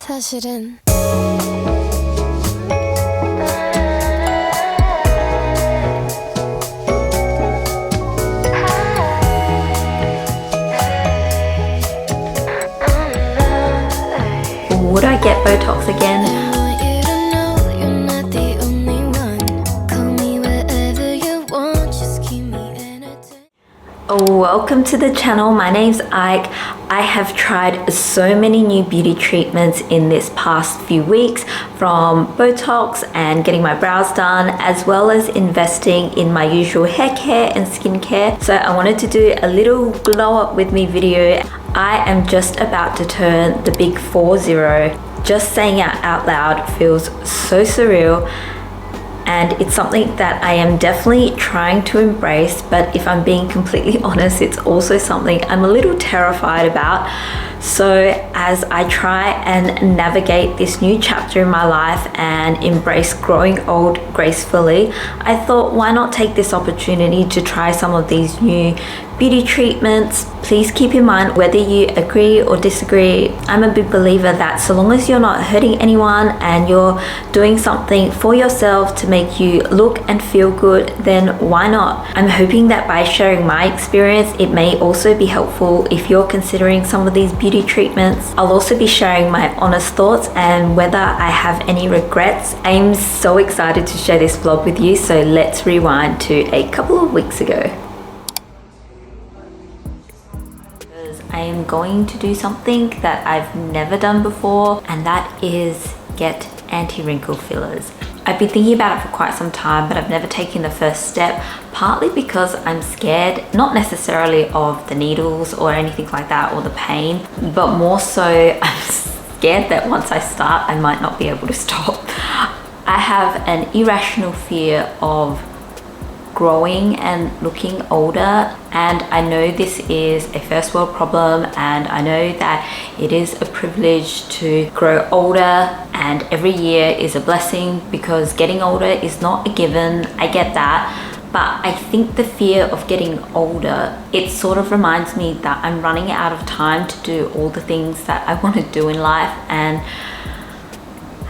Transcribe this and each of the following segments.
사실은 Would I get Botox again? Welcome to the channel. My name's Ike. I have tried so many new beauty treatments in this past few weeks, from Botox and getting my brows done, as well as investing in my usual hair care and skincare. So I wanted to do a little glow up with me video. I am just about to turn the big 40. Just saying it out loud feels so surreal. And it's something that I am definitely trying to embrace, but if I'm being completely honest, it's also something I'm a little terrified about. So as I try and navigate this new chapter in my life and embrace growing old gracefully, I thought, why not take this opportunity to try some of these new beauty treatments. Please keep in mind whether you agree or disagree. I'm a big believer that so long as you're not hurting anyone and you're doing something for yourself to make you look and feel good, then why not? I'm hoping that by sharing my experience, it may also be helpful if you're considering some of these beauty treatments. I'll also be sharing my honest thoughts and whether I have any regrets. I'm so excited to share this vlog with you, so let's rewind to a couple of weeks ago. I am going to do something that I've never done before, and that is get anti-wrinkle fillers. I've been thinking about it for quite some time, but I've never taken the first step, partly because I'm scared, not necessarily of the needles or anything like that or the pain, but more so I'm scared that once I start, I might not be able to stop. I have an irrational fear of growing and looking older, and I know this is a first world problem, and I know that it is a privilege to grow older, and every year is a blessing because getting older is not a given. I get that, but I think the fear of getting older, it sort of reminds me that I'm running out of time to do all the things that I want to do in life. And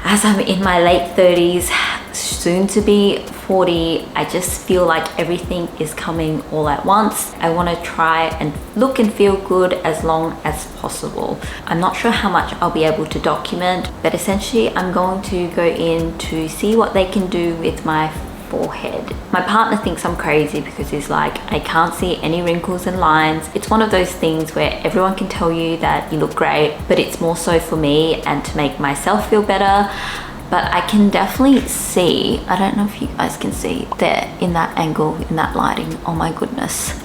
as I'm in my late 30s, soon to be 40, I just feel like everything is coming all at once. I want to try and look and feel good as long as possible. I'm not sure how much I'll be able to document, but essentially I'm going to go in to see what they can do with my forehead. My partner thinks I'm crazy because he's like, I can't see any wrinkles and lines. It's one of those things where everyone can tell you that you look great, but it's more so for me and to make myself feel better. But I can definitely see, I don't know if you guys can see there in that angle, in that lighting, oh my goodness.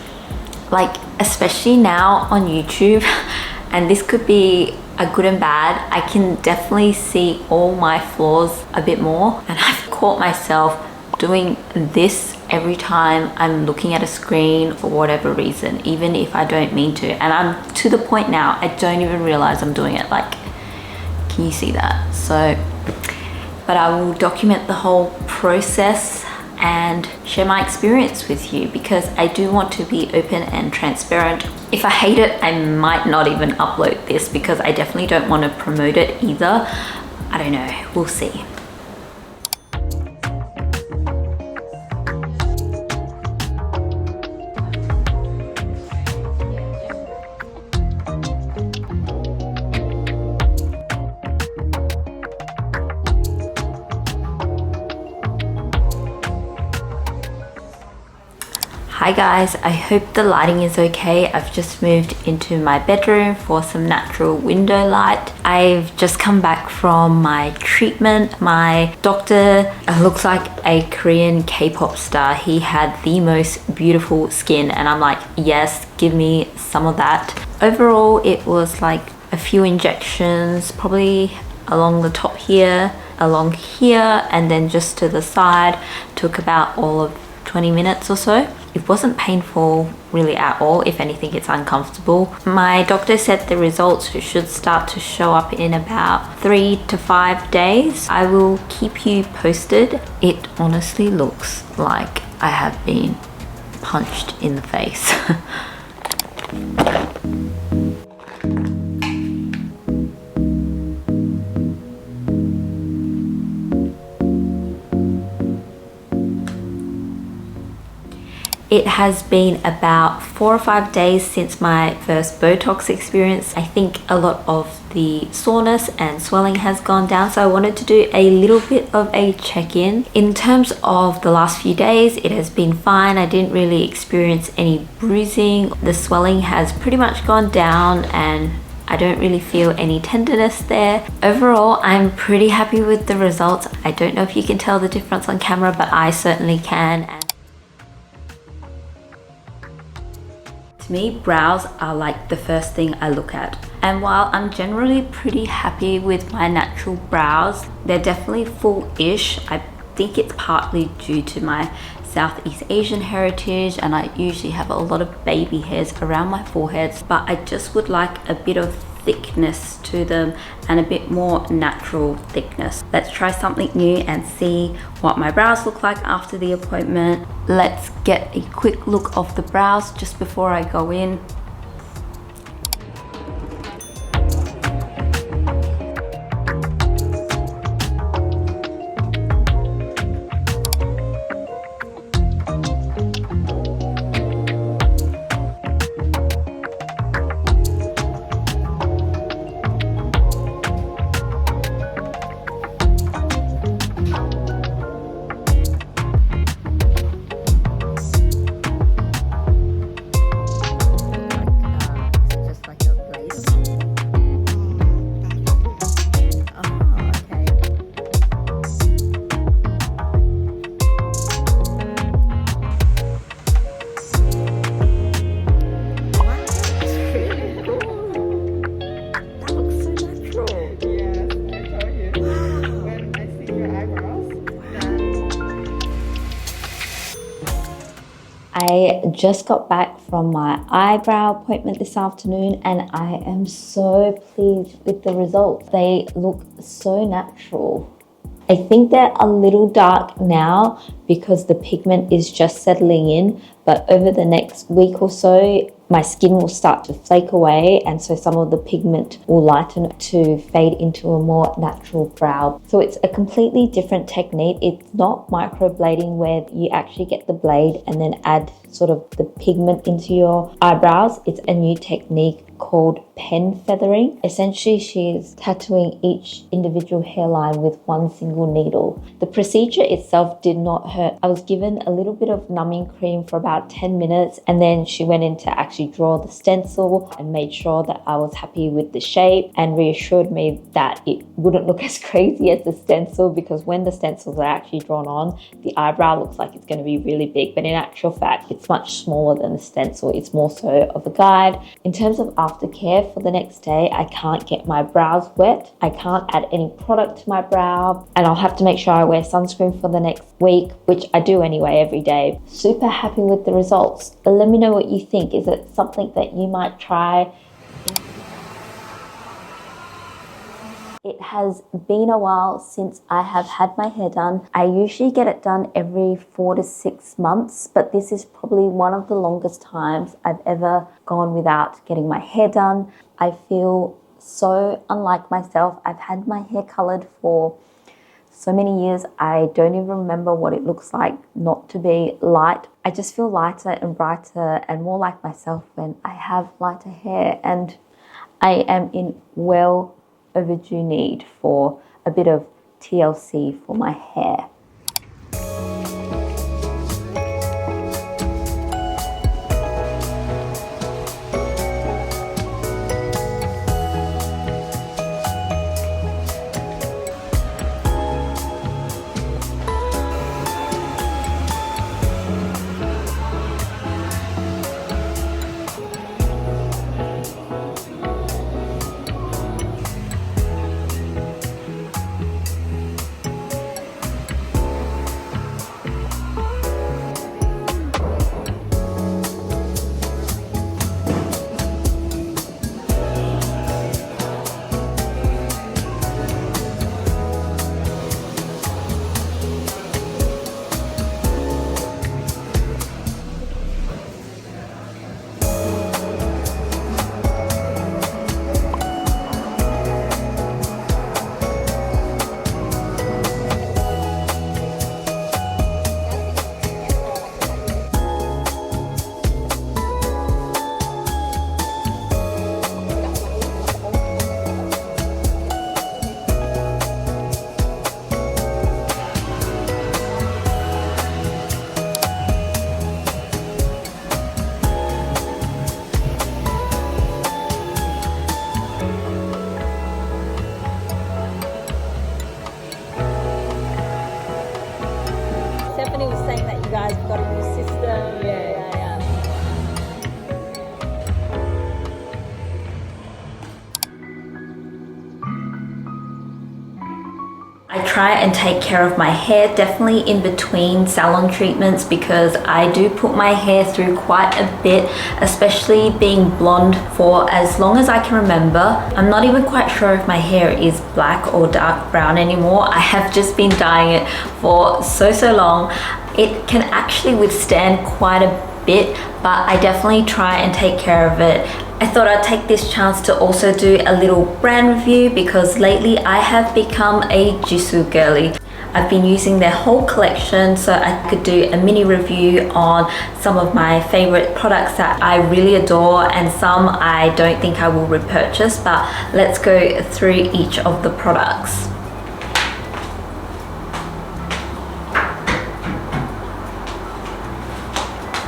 Like, especially now on YouTube, and this could be a good and bad, I can definitely see all my flaws a bit more. And I've caught myself doing this every time I'm looking at a screen for whatever reason, even if I don't mean to. And I'm to the point now, I don't even realize I'm doing it. Like, can you see that? So, but I will document the whole process and share my experience with you because I do want to be open and transparent. If I hate it, I might not even upload this because I definitely don't want to promote it either. I don't know, we'll see. Hi guys, I hope the lighting is okay. I've just moved into my bedroom for some natural window light. I've just come back from my treatment. My doctor looks like a Korean K-pop star. He had the most beautiful skin and I'm like, yes, give me some of that. Overall, it was like a few injections, probably along the top here, along here, and then just to the side. Took about all of 20 minutes or so. It wasn't painful really at all. If anything, it's uncomfortable. My doctor said the results should start to show up in about 3 to 5 days. I will keep you posted. It honestly looks like I have been punched in the face. It has been about 4 or 5 days since my first Botox experience. I think a lot of the soreness and swelling has gone down, so I wanted to do a little bit of a check-in. In terms of the last few days, it has been fine. I didn't really experience any bruising. The swelling has pretty much gone down and I don't really feel any tenderness there. Overall, I'm pretty happy with the results. I don't know if you can tell the difference on camera, but I certainly can. To me, brows are like the first thing I look at. And while I'm generally pretty happy with my natural brows, they're definitely full-ish. I think it's partly due to my Southeast Asian heritage, and I usually have a lot of baby hairs around my foreheads, but I just would like a bit of thickness to them and a bit more natural thickness. Let's try something new and see what my brows look like after the appointment. Let's get a quick look of the brows just before I go in. I just got back from my eyebrow appointment this afternoon and I am so pleased with the results. They look so natural. I think they're a little dark now because the pigment is just settling in, but over the next week or so, my skin will start to flake away, and so some of the pigment will lighten to fade into a more natural brow. So it's a completely different technique. It's not microblading where you actually get the blade and then add sort of the pigment into your eyebrows. It's a new technique called pen feathering. Essentially, she's tattooing each individual hairline with one single needle. The procedure itself did not hurt. I was given a little bit of numbing cream for about 10 minutes, and then she went in to actually draw the stencil and made sure that I was happy with the shape and reassured me that it wouldn't look as crazy as the stencil, because when the stencils are actually drawn on, the eyebrow looks like it's going to be really big, but in actual fact, it's much smaller than the stencil. It's more so of a guide. In terms of aftercare for the next day, I can't get my brows wet. I can't add any product to my brow, and I'll have to make sure I wear sunscreen for the next week, which I do anyway every day. Super happy with the results. Let me know what you think. Is it something that you might try? It has been a while since I have had my hair done. I usually get it done every 4 to 6 months, but this is probably one of the longest times I've ever gone without getting my hair done. I feel so unlike myself. I've had my hair colored for so many years, I don't even remember what it looks like not to be light. I just feel lighter and brighter and more like myself when I have lighter hair, and I am in well overdue need for a bit of TLC for my hair. I try and take care of my hair definitely in between salon treatments because I do put my hair through quite a bit, especially being blonde for as long as I can remember. I'm not even quite sure if my hair is black or dark brown anymore. I have just been dyeing it for so long. It can actually withstand quite a bit, but I definitely try and take care of it. I thought I'd take this chance to also do a little brand review because lately I have become a GISOU girly. I've been using their whole collection, so I could do a mini review on some of my favorite products that I really adore and some I don't think I will repurchase, but let's go through each of the products.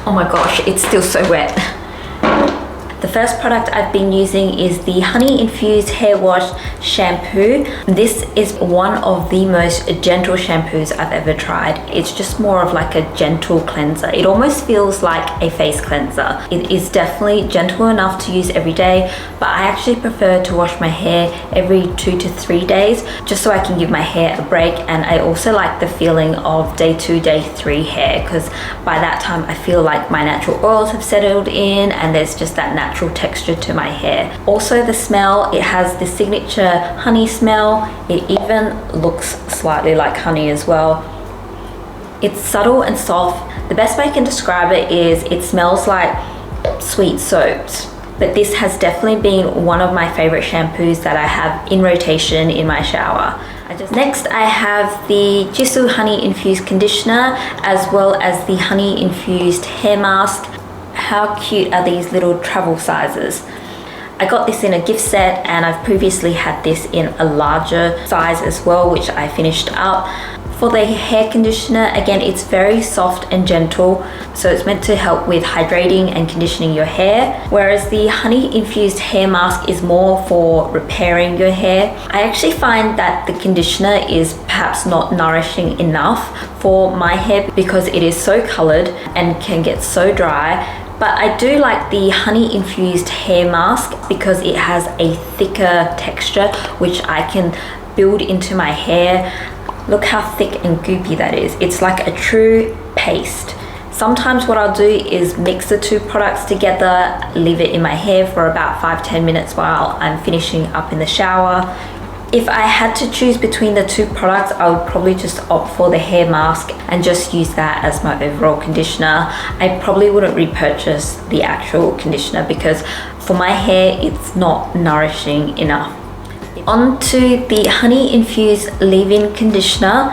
Oh my gosh, it's still so wet. The first product I've been using is the honey infused hair wash shampoo. This is one of the most gentle shampoos I've ever tried. It's just more of like a gentle cleanser. It almost feels like a face cleanser. It is definitely gentle enough to use every day, but I actually prefer to wash my hair every 2 to 3 days just so I can give my hair a break. And I also like the feeling of day 2, day 3 hair because by that time I feel like my natural oils have settled in and there's just that natural texture to my hair. Also the smell, it has the signature honey smell. It even looks slightly like honey as well. It's subtle and soft. The best way I can describe it is it smells like sweet soaps. But this has definitely been one of my favorite shampoos that I have in rotation in my shower. Next I have the GISOU honey infused conditioner as well as the honey infused hair mask. How cute are these little travel sizes? I got this in a gift set and I've previously had this in a larger size as well, which I finished up. For the hair conditioner, again, it's very soft and gentle, so it's meant to help with hydrating and conditioning your hair, whereas the honey infused hair mask is more for repairing your hair. I actually find that the conditioner is perhaps not nourishing enough for my hair because it is so colored and can get so dry. But I do like the honey infused hair mask because it has a thicker texture which I can build into my hair. Look how thick and goopy that is. It's like a true paste. Sometimes what I'll do is mix the two products together, leave it in my hair for about 5-10 minutes while I'm finishing up in the shower. If I had to choose between the two products, I would probably just opt for the hair mask and just use that as my overall conditioner. I probably wouldn't repurchase the actual conditioner because for my hair, it's not nourishing enough. Onto the honey infused leave-in conditioner.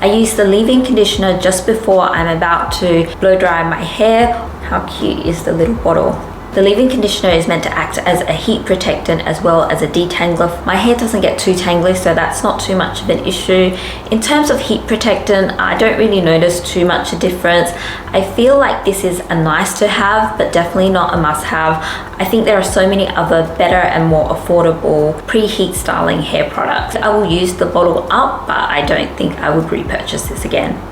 I use the leave-in conditioner just before I'm about to blow dry my hair. How cute is the little bottle? The leave-in conditioner is meant to act as a heat protectant as well as a detangler. My hair doesn't get too tangly, so that's not too much of an issue. In terms of heat protectant, I don't really notice too much a difference. I feel like this is a nice to have, but definitely not a must have. I think there are so many other better and more affordable pre-heat styling hair products. I will use the bottle up, but I don't think I would repurchase this again.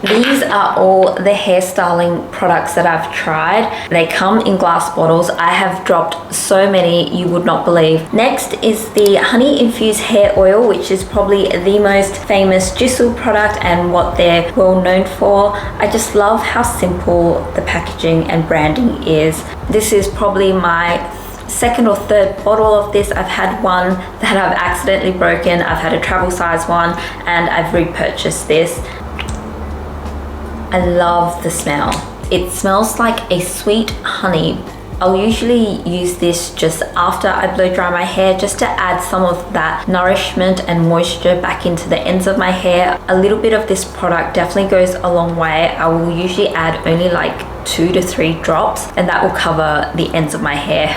These are all the hairstyling products that I've tried. They come in glass bottles. I have dropped so many you would not believe. Next is the honey infused hair oil, which is probably the most famous GISOU product and what they're well known for. I just love how simple the packaging and branding is. This is probably my second or third bottle of this. I've had one that I've accidentally broken. I've had a travel size one and I've repurchased this. I love the smell. It smells like a sweet honey. I'll usually use this just after I blow dry my hair just to add some of that nourishment and moisture back into the ends of my hair. A little bit of this product definitely goes a long way. I will usually add only like 2 to 3 drops and that will cover the ends of my hair.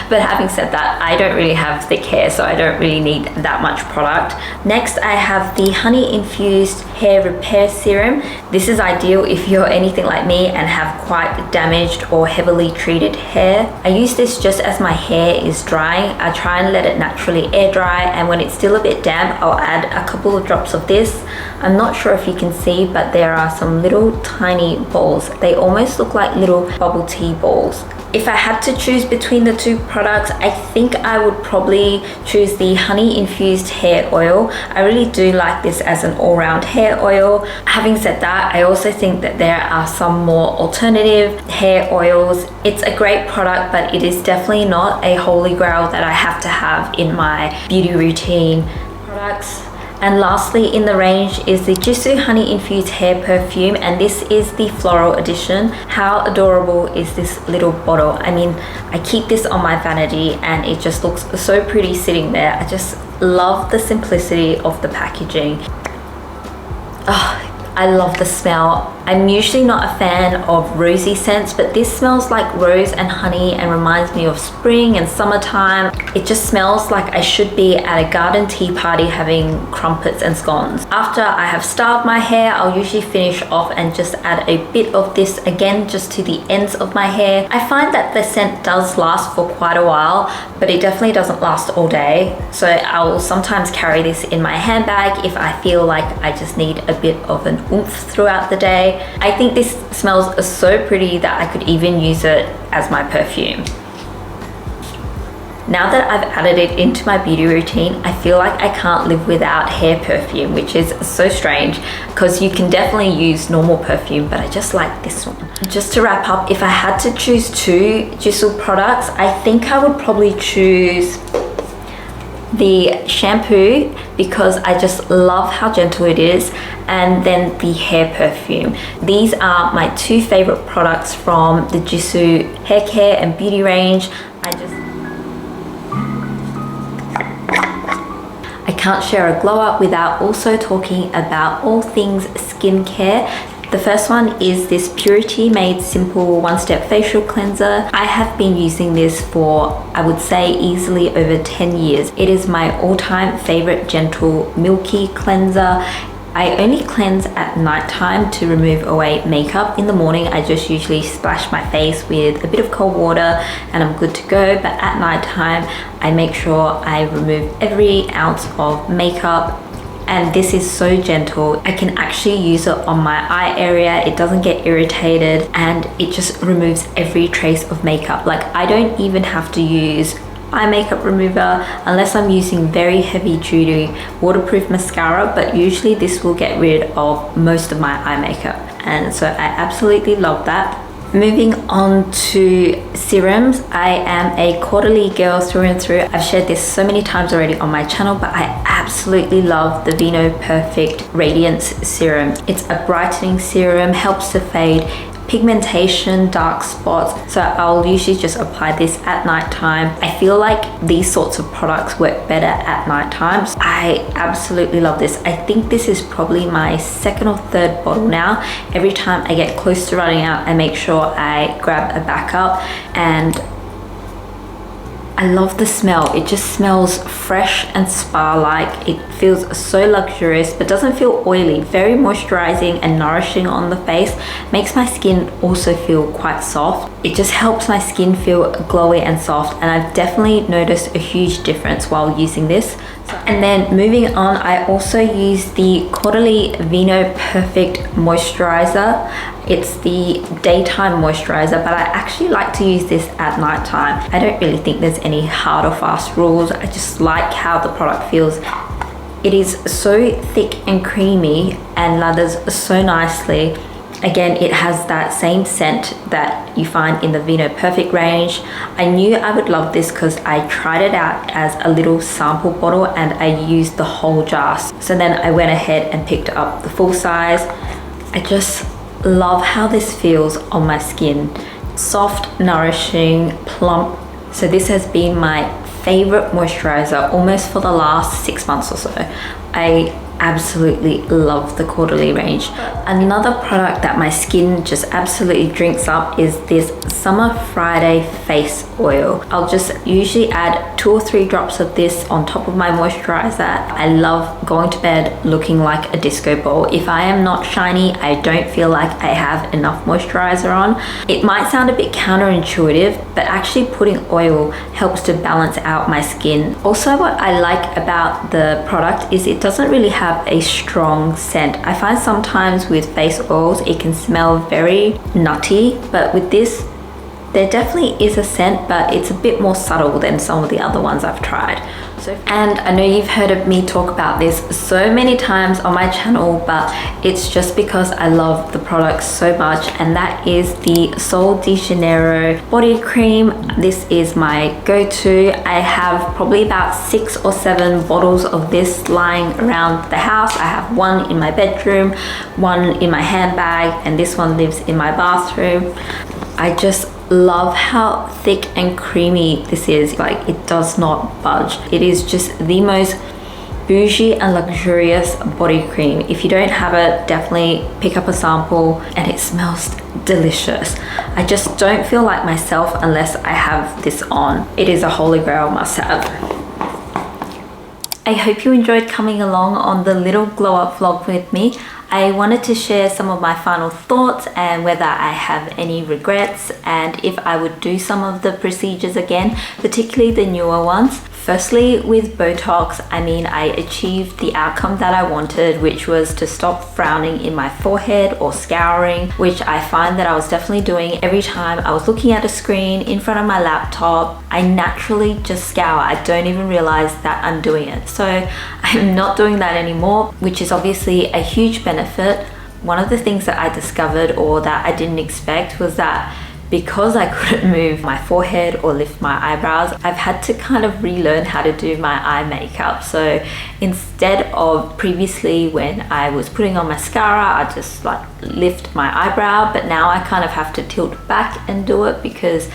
But having said that, I don't really have thick hair, so I don't really need that much product. Next, I have the honey infused hair repair serum. This is ideal if you're anything like me and have quite damaged or heavily treated hair. I use this just as my hair is drying. I try and let it naturally air dry, and when it's still a bit damp, I'll add a couple of drops of this. I'm not sure if you can see, but there are some little tiny balls. They almost look like little bubble tea balls. If I had to choose between the two products, I think I would probably choose the honey infused hair oil. I really do like this as an all-round hair oil. Having said that, I also think that there are some more alternative hair oils. It's a great product, but it is definitely not a holy grail that I have to have in my beauty routine products. And lastly in the range is the GISOU Honey Infused Hair Perfume, and this is the floral edition. How adorable is this little bottle? I mean, I keep this on my vanity and it just looks so pretty sitting there. I just love the simplicity of the packaging. Oh, I love the smell. I'm usually not a fan of rosy scents, but this smells like rose and honey and reminds me of spring and summertime. It just smells like I should be at a garden tea party having crumpets and scones. After I have styled my hair, I'll usually finish off and just add a bit of this again just to the ends of my hair. I find that the scent does last for quite a while, but it definitely doesn't last all day. So I will sometimes carry this in my handbag if I feel like I just need a bit of an oomph throughout the day. I think this smells so pretty that I could even use it as my perfume. Now that I've added it into my beauty routine, I feel like I can't live without hair perfume, which is so strange because you can definitely use normal perfume, but I just like this one. Just to wrap up, if I had to choose two GISOU products, I think I would probably choose the shampoo because I just love how gentle it is, and then the hair perfume. These are my two favorite products from the GISOU hair care and beauty range. I can't share a glow up without also talking about all things skincare. The first one is this Purity Made Simple One-Step Facial Cleanser. I have been using this for, I would say, easily over 10 years. It is my all-time favorite gentle milky cleanser. I only cleanse at nighttime to remove away makeup. In the morning, I just usually splash my face with a bit of cold water and I'm good to go. But at nighttime, I make sure I remove every ounce of makeup. And this is so gentle. I can actually use it on my eye area. It doesn't get irritated and it just removes every trace of makeup. Like, I don't even have to use eye makeup remover unless I'm using very heavy duty waterproof mascara, but usually this will get rid of most of my eye makeup. And so I absolutely love that. Moving on to serums, I am a quarterly girl through and through. I've shared this so many times already on my channel, but I absolutely love the Vino Perfect Radiance Serum. It's a brightening serum, helps to fade pigmentation, dark spots. So I'll usually just apply this at nighttime. I feel like these sorts of products work better at nighttime. I absolutely love this. I think this is probably my second or third bottle now. Every time I get close to running out, I make sure I grab a backup, and I love the smell. It just smells fresh and spa-like. It feels so luxurious but doesn't feel oily. Very moisturizing and nourishing on the face. Makes my skin also feel quite soft. It just helps my skin feel glowy and soft, and I've definitely noticed a huge difference while using this. And then moving on, I also use the Quarterly Vino Perfect Moisturizer. It's the daytime moisturizer, but I actually like to use this at nighttime. I don't really think there's any hard or fast rules. I just like how the product feels. It is so thick and creamy and lathers so nicely. Again, it has that same scent that you find in the Vino Perfect range. I knew I would love this because I tried it out as a little sample bottle and I used the whole jar. So then I went ahead and picked up the full size. I just love how this feels on my skin. Soft, nourishing, plump. So this has been my favorite moisturizer almost for the last 6 months or so. I absolutely love the Quarterly range. Another product that my skin just absolutely drinks up is this Summer Friday face oil. I'll just usually add 2 or 3 drops of this on top of my moisturizer. I love going to bed looking like a disco ball. If I am not shiny, I don't feel like I have enough moisturizer on. It might sound a bit counterintuitive, but actually putting oil helps to balance out my skin. Also, what I like about the product is it doesn't really have a strong scent. I find sometimes with face oils it can smell very nutty, but with this There definitely is a scent, but it's a bit more subtle than some of the other ones I've tried. And I know you've heard of me talk about this so many times on my channel, but it's just because I love the product so much, and that is the Sol de Janeiro body cream. This is my go-to. I have probably about 6 or 7 bottles of this lying around the house. I have one in my bedroom, one in my handbag, and this one lives in my bathroom. I just love how thick and creamy this is. Like, it does not budge. It is just the most bougie and luxurious body cream. If you don't have it, definitely pick up a sample, and it smells delicious. I just don't feel like myself unless I have this on. It is a holy grail must have. I hope you enjoyed coming along on the little glow up vlog with me. I wanted to share some of my final thoughts and whether I have any regrets, and if I would do some of the procedures again, particularly the newer ones. Firstly, with Botox, I mean, I achieved the outcome that I wanted, which was to stop frowning in my forehead or scouring, which I find that I was definitely doing every time I was looking at a screen in front of my laptop. I naturally just scour. I don't even realize that I'm doing it. So I'm not doing that anymore, which is obviously a huge benefit. One of the things that I discovered, or that I didn't expect, was that because I couldn't move my forehead or lift my eyebrows, I've had to kind of relearn how to do my eye makeup. So instead of previously when I was putting on mascara, I just like lift my eyebrow, but now I kind of have to tilt back and do it because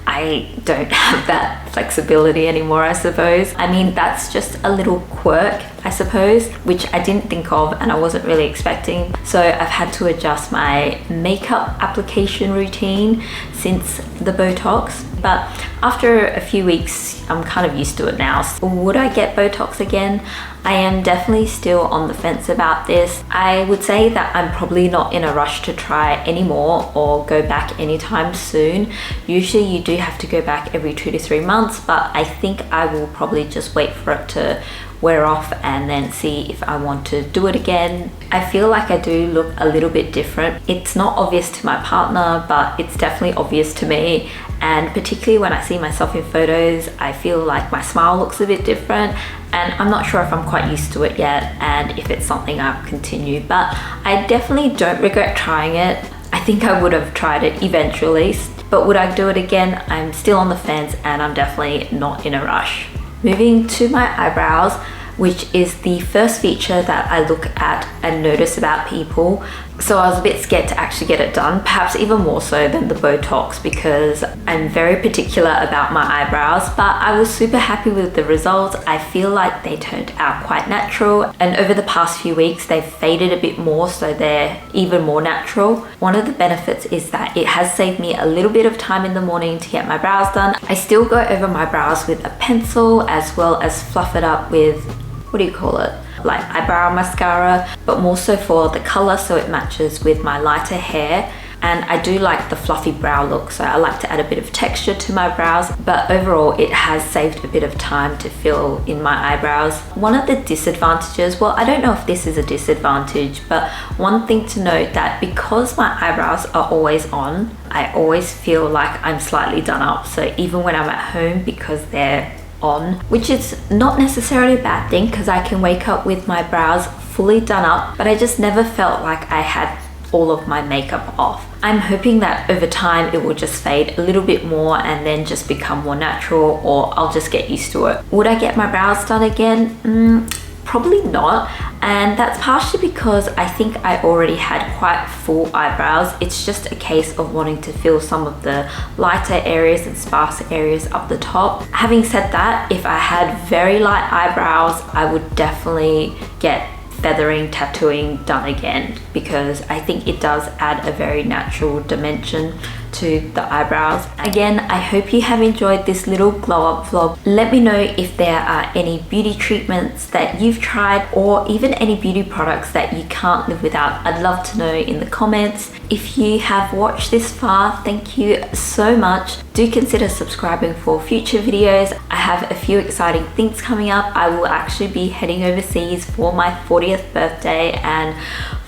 I don't have that flexibility anymore, I suppose. I mean, that's just a little quirk, I suppose, which I didn't think of and I wasn't really expecting. So I've had to adjust my makeup application routine since the Botox. But after a few weeks, I'm kind of used to it now. So would I get Botox again? I am definitely still on the fence about this. I would say that I'm probably not in a rush to try anymore or go back anytime soon. Usually you do have to go back every 2 to 3 months, but I think I will probably just wait for it to wear off and then see if I want to do it again. I feel like I do look a little bit different. It's not obvious to my partner, but it's definitely obvious to me. And particularly when I see myself in photos, I feel like my smile looks a bit different, and I'm not sure if I'm quite used to it yet and if it's something I'll continue, but I definitely don't regret trying it. I think I would have tried it eventually, but would I do it again? I'm still on the fence and I'm definitely not in a rush. Moving to my eyebrows, which is the first feature that I look at and notice about people. So I was a bit scared to actually get it done, perhaps even more so than the Botox, because I'm very particular about my eyebrows, but I was super happy with the results. I feel like they turned out quite natural, and over the past few weeks they've faded a bit more, so they're even more natural. One of the benefits is that it has saved me a little bit of time in the morning to get my brows done. I still go over my brows with a pencil as well as fluff it up with, what do you call it? Like eyebrow mascara, but more so for the color so it matches with my lighter hair. And I do like the fluffy brow look, so I like to add a bit of texture to my brows, but overall it has saved a bit of time to fill in my eyebrows. One of the disadvantages, well, I don't know if this is a disadvantage, but one thing to note, that because my eyebrows are always on, I always feel like I'm slightly done up. So even when I'm at home, because they're on, which is not necessarily a bad thing because I can wake up with my brows fully done up, but I just never felt like I had all of my makeup off. I'm hoping that over time it will just fade a little bit more and then just become more natural, or I'll just get used to it. Would I get my brows done again? Probably not, and that's partially because I think I already had quite full eyebrows. It's just a case of wanting to fill some of the lighter areas and sparser areas up the top. Having said that, if I had very light eyebrows, I would definitely get feathering, tattooing done again, because I think it does add a very natural dimension to the eyebrows. Again, I hope you have enjoyed this little glow up vlog. Let me know if there are any beauty treatments that you've tried, or even any beauty products that you can't live without. I'd love to know in the comments. If you have watched this far, thank you so much. Do consider subscribing for future videos. I have a few exciting things coming up. I will actually be heading overseas for my 40th birthday and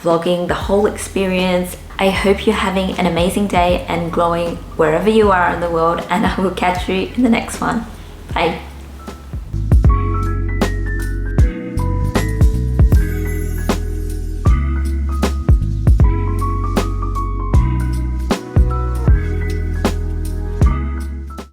vlogging the whole experience. I hope you're having an amazing day and glowing wherever you are in the world, and I will catch you in the next one. Bye.